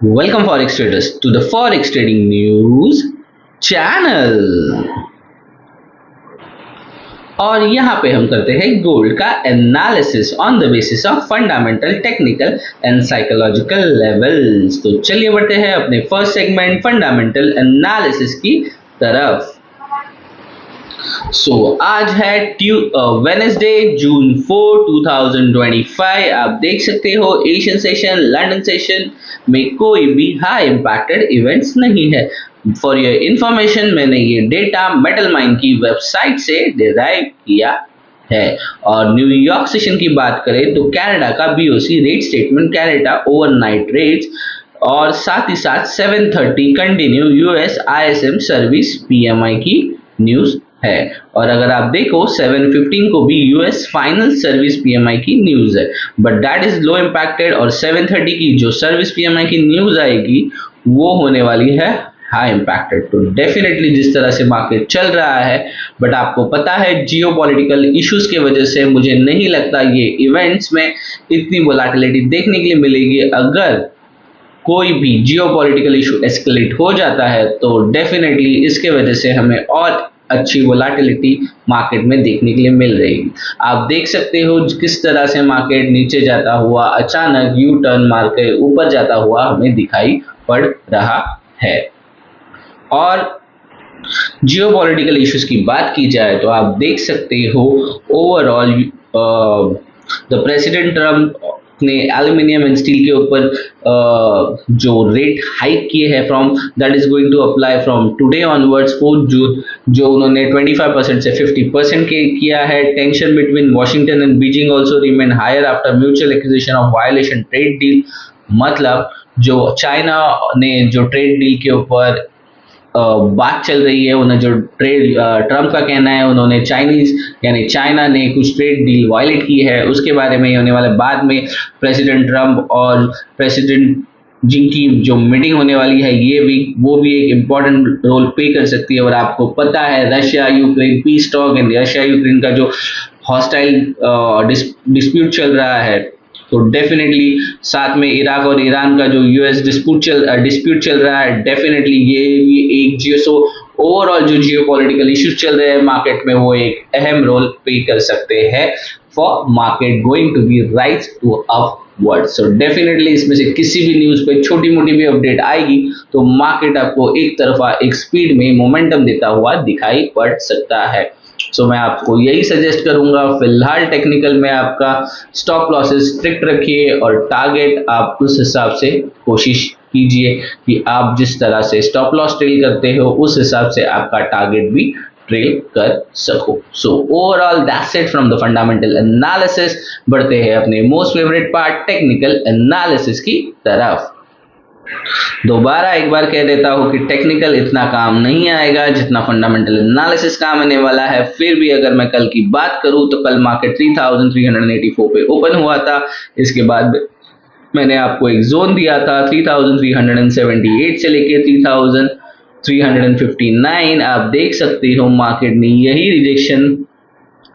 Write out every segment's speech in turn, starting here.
Welcome Forex traders to the Forex Trading News channel। और यहाँ पे हम करते हैं गोल्ड का analysis on the basis of fundamental, technical and psychological levels. तो चलिए बढ़ते हैं अपने फर्स्ट सेगमेंट फंडामेंटल एनालिसिस की तरफ। आज है वेनेसडे जून 4 2025। आप देख सकते हो एशियन सेशन, लंदन सेशन में कोई भी हाई इम्पैक्टेड इवेंट्स नहीं है। फॉर योर इंफॉर्मेशन, मैंने ये डेटा मेटल माइन की वेबसाइट से डिराइव किया है। और न्यूयॉर्क सेशन की बात करें तो कनाडा का BOC rate statement, Canada overnight rates और साथ ही साथ 7:30 continue US ISM service PMI की न्यूज है। और अगर आप देखो 7:15 को भी यूएस फाइनल सर्विस पीएमआई की न्यूज है, but that is low impacted. और 7:30 की जो सर्विस पीएमआई की न्यूज आएगी वो होने वाली है हाई इम्पैक्टेड। तो डेफिनेटली जिस तरह से मार्केट चल रहा है, बट आपको पता है जियोपॉलिटिकल इश्यूज के वजह से मुझे नहीं लगता ये इवेंट्स में इतनी वोलेटिलिटी देखने के लिए मिलेगी। अगर कोई भी जियोपॉलिटिकल इशू एस्केलेट हो जाता है तो डेफिनेटली इसके वजह से हमें और अच्छी वोलेटिलिटी मार्केट में देखने के लिए मिल रही। आप देख सकते हो किस तरह से मार्केट नीचे जाता हुआ अचानक यू टर्न मार के ऊपर जाता हुआ हमें दिखाई पड़ रहा है। और जियोपॉलिटिकल इश्यूज की बात की जाए तो आप देख सकते हो ओवरऑल द प्रेसिडेंट ट्रम्प ने एल्यूमिनियम एंड स्टील के ऊपर जो रेट हाइक किए हैं from that is going to apply from today onwards 4 June, जो उन्होंने 25% से 50% के किया है। Tension between Washington and Beijing also remain higher after mutual acquisition of violation trade deal. मतलब जो चाइना ने जो ट्रेड डील के ऊपर बात चल रही है, उन्हें जो ट्रेड ट्रम्प का कहना है उन्होंने चाइनीज यानी चाइना ने कुछ ट्रेड डील वायलेट की है, उसके बारे में होने वाले बाद में प्रेसिडेंट ट्रम्प और प्रेसिडेंट जिनकी जो मीटिंग होने वाली है ये भी वो भी एक इम्पॉर्टेंट रोल प्ले कर सकती है। और आपको पता है Russia Ukraine piece talk and Russia Ukraine का जो हॉस्टाइल डिस्प्यूट चल रहा है, तो डेफिनेटली साथ में इराक और ईरान का जो यूएस डिस्प्यूट चल रहा है, डेफिनेटली ये भी एक जियो ओवरऑल जो जियोपॉलिटिकल इश्यूज चल रहे हैं मार्केट में वो एक अहम रोल प्ले कर सकते हैं for market going to be rise to upward. So definitely इसमें से किसी भी न्यूज पे छोटी मोटी भी अपडेट आएगी तो मार्केट आपको एक तरफा एक स्पीड में मोमेंटम देता हुआ दिखाई पड़ सकता है। सो मैं आपको यही सजेस्ट करूंगा, फिलहाल टेक्निकल में आपका स्टॉप लॉसेस स्ट्रिक्ट रखिए और टारगेट आप उस हिसाब से कोशिश कीजिए कि आप जिस तरह से स्टॉप लॉस ट्रेल करते हो उस हिसाब से आपका टारगेट भी ट्रेल कर सको। So overall that's it from the fundamental analysis. बढ़ते हैं अपने most favourite part technical analysis की तरफ। दोबारा एक बार कह देता हूं कि टेक्निकल इतना काम नहीं आएगा जितना फंडामेंटल एनालिसिस काम आने वाला है। फिर भी अगर मैं कल की बात करूं तो कल मार्केट 3384 पे ओपन हुआ था। इसके बाद मैंने आपको एक जोन दिया था 3378 से लेके 3359। आप देख सकते हो मार्केट ने यही रिजेक्शन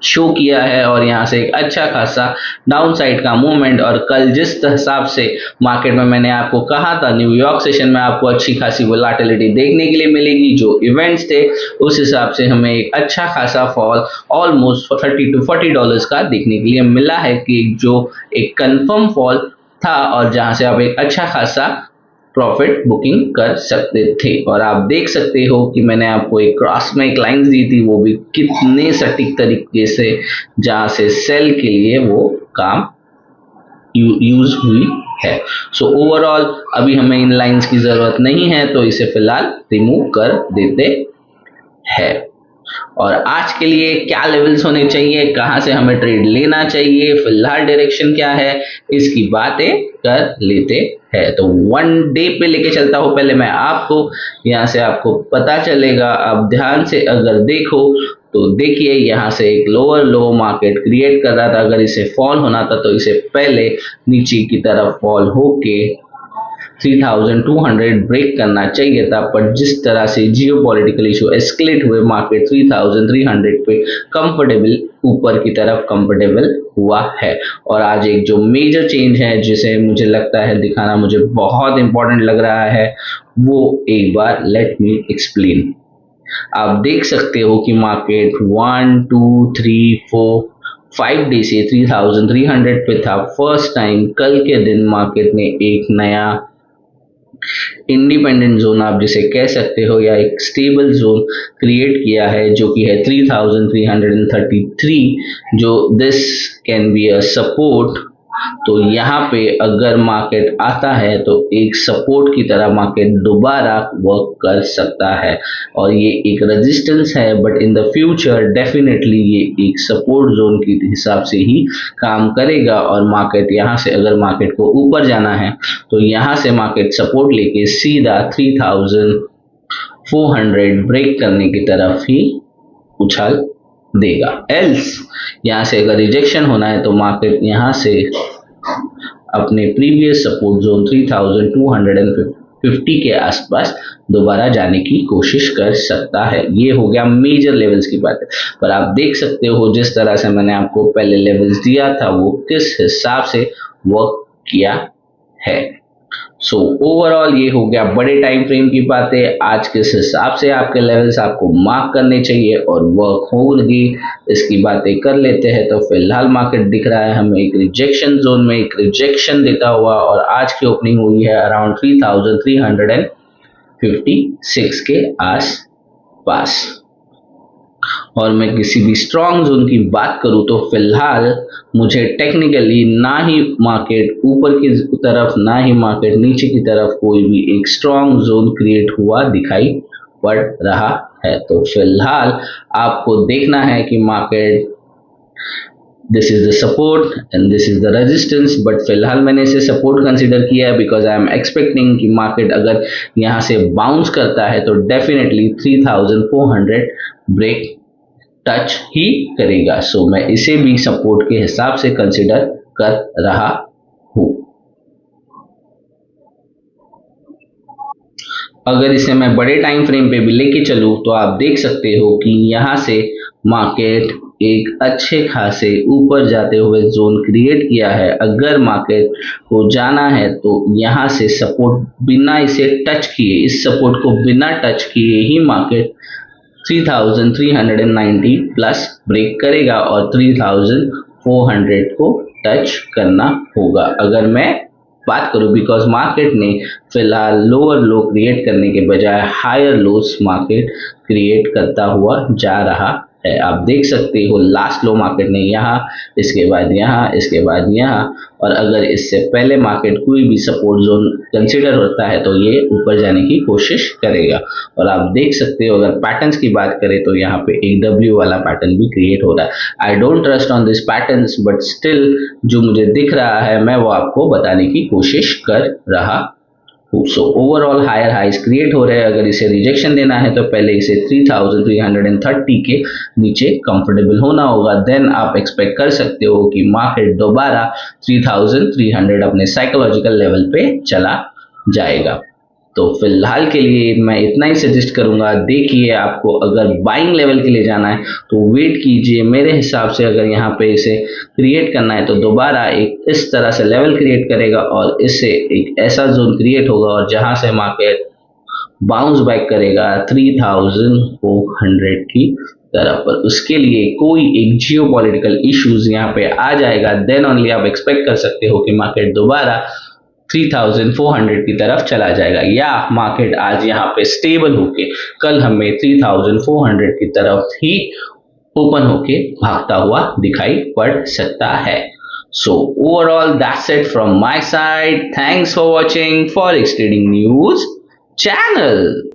शो किया है और यहाँ से एक अच्छा खासा डाउन साइड का मूवमेंट। और कल जिस हिसाब से मार्केट में मैंने आपको कहा था न्यूयॉर्क सेशन में आपको अच्छी खासी वोलेटिलिटी देखने के लिए मिलेगी, जो इवेंट्स थे उस हिसाब से हमें एक अच्छा खासा फॉल ऑलमोस्ट $30 to $40 का देखने के लिए मिला है, कि जो एक कंफर्म फॉल था और जहां से आप एक अच्छा खासा प्रॉफिट बुकिंग कर सकते थे। और आप देख सकते हो कि मैंने आपको एक क्रॉस में एक लाइन दी थी, वो भी कितने सटीक तरीके से जहां से सेल के लिए वो काम यूज हुई है। सो ओवरऑल अभी हमें इन लाइंस की जरूरत नहीं है तो इसे फिलहाल रिमूव कर देते हैं। और आज के लिए क्या लेवल्स होने चाहिए, कहां से हमें ट्रेड लेना चाहिए, फिलहाल डायरेक्शन क्या है, इसकी बातें कर लेते हैं। तो 1 डे पे लेके चलता हूं पहले मैं आपको, यहां से आपको पता चलेगा। आप ध्यान से अगर देखो तो देखिए यहाँ से एक लोअर लो मार्केट क्रिएट कर रहा था। अगर इसे फॉल होना था तो इसे पहले नीचे की तरफ फॉल होके 3200 ब्रेक करना चाहिए था, पर जिस तरह से जियो पॉलिटिकल इशू एस्केलेट हुए मार्केट 3300 पे कंफर्टेबल ऊपर की तरफ कंफर्टेबल हुआ है। और आज एक जो मेजर चेंज है जिसे मुझे लगता है दिखाना मुझे बहुत इंपॉर्टेंट लग रहा है, वो एक बार लेट मी एक्सप्लेन। आप देख सकते हो कि मार्केट 1 2 3 4 5 डे से 3300 पे था। फर्स्ट टाइम कल के दिन मार्केट ने एक नया इंडिपेंडेंट जोन आप जिसे कह सकते हो या एक स्टेबल जोन क्रिएट किया है, जो कि है 3333, जो this can be a support. तो यहाँ पे अगर मार्केट आता है तो एक सपोर्ट की तरह मार्केट दोबारा वर्क कर सकता है, और ये एक रेजिस्टेंस है, but in the future definitely ये एक सपोर्ट जोन के हिसाब से ही काम करेगा। और मार्केट यहाँ से अगर मार्केट को ऊपर जाना है तो यहाँ से मार्केट सपोर्ट लेके सीधा 3400 ब्रेक करने की तरफ ही उछाल देगा। एल्स यहाँ से अगर रिजेक्शन होना है तो मार्केट यहाँ से अपने प्रीवियस सपोर्ट जोन 3250 के आसपास दोबारा जाने की कोशिश कर सकता है। ये हो गया मेजर लेवल्स की बात है, पर आप देख सकते हो जिस तरह से मैंने आपको पहले लेवल्स दिया था वो किस हिसाब से वर्क किया है। सो ओवरऑल ये हो गया बड़े टाइम फ्रेम की बातें। आज किस हिसाब से आपके लेवल्स आपको मार्क करने चाहिए और वर्क होगी, इसकी बातें कर लेते हैं। तो फिलहाल मार्केट दिख रहा है हमें एक रिजेक्शन जोन में एक रिजेक्शन देता हुआ, और आज की ओपनिंग हुई है अराउंड 3356 के आस पास। और मैं किसी भी स्ट्रॉन्ग जोन की बात करूं तो फिलहाल मुझे टेक्निकली ना ही मार्केट ऊपर की तरफ ना ही मार्केट नीचे की तरफ कोई भी एक स्ट्रॉन्ग जोन क्रिएट हुआ दिखाई पड़ रहा है। तो फिलहाल आपको देखना है कि market this is the support and this is the resistance, but फिलहाल मैंने इसे सपोर्ट कंसीडर किया है बिकॉज आई एम एक्सपेक्टिंग कि मार्केट अगर यहाँ से बाउंस करता है तो डेफिनेटली 3400 ब्रेक टच ही करेगा। सो मैं इसे भी सपोर्ट के हिसाब से कंसिडर कर रहा हूं। अगर इसे मैं बड़े टाइम फ्रेम पे भी लेके चलूं तो आप देख सकते हो कि यहाँ से मार्केट एक अच्छे खासे ऊपर जाते हुए जोन क्रिएट किया है। अगर मार्केट को जाना है तो यहाँ से सपोर्ट बिना इसे टच किए, इस सपोर्ट को बिना टच किए ही मार्केट 3390 प्लस ब्रेक करेगा और 3400 को टच करना होगा। अगर मैं बात करूं बिकॉज मार्केट ने फिलहाल लोअर लो क्रिएट करने के बजाय हायर लोस मार्केट क्रिएट करता हुआ जा रहा है। आप देख सकते हो लास्ट लो मार्केट ने यहाँ, इसके बाद यहाँ, इसके बाद यहाँ, और अगर इससे पहले मार्केट कोई भी सपोर्ट जोन कंसिडर होता है तो ये ऊपर जाने की कोशिश करेगा। और आप देख सकते हो अगर पैटर्न्स की बात करें तो यहाँ पे एक डब्ल्यू वाला पैटर्न भी क्रिएट हो रहा है। I don't trust on this patterns, but still जो मुझे दिख रहा है मैं वो आपको बताने की कोशिश कर रहा। So overall higher highs create हो रहे हैं। अगर इसे रिजेक्शन देना है तो पहले इसे 3330 के नीचे कंफर्टेबल होना होगा, देन आप एक्सपेक्ट कर सकते हो कि मार्केट दोबारा 3300 अपने साइकोलॉजिकल लेवल पे चला जाएगा। तो फिलहाल के लिए मैं इतना ही सजेस्ट करूंगा। देखिए आपको अगर बाइंग लेवल के लिए जाना है तो वेट कीजिए। मेरे हिसाब से अगर यहाँ पे इसे क्रिएट करना है तो दोबारा एक इस तरह से लेवल क्रिएट करेगा और इससे एक ऐसा जोन क्रिएट होगा और जहां से मार्केट बाउंस बैक करेगा 3400 की तरफ। पर उसके लिए कोई एक जियो पॉलिटिकल इश्यूज यहाँ पे आ जाएगा, देन ओनली आप एक्सपेक्ट कर सकते हो कि मार्केट दोबारा 3400 की तरफ चला जाएगा, या मार्केट आज यहाँ पे स्टेबल होके कल हमें 3400 की तरफ ही ओपन होके भागता हुआ दिखाई पड़ सकता है। So overall that's it from my side. Thanks for watching forex trading news channel.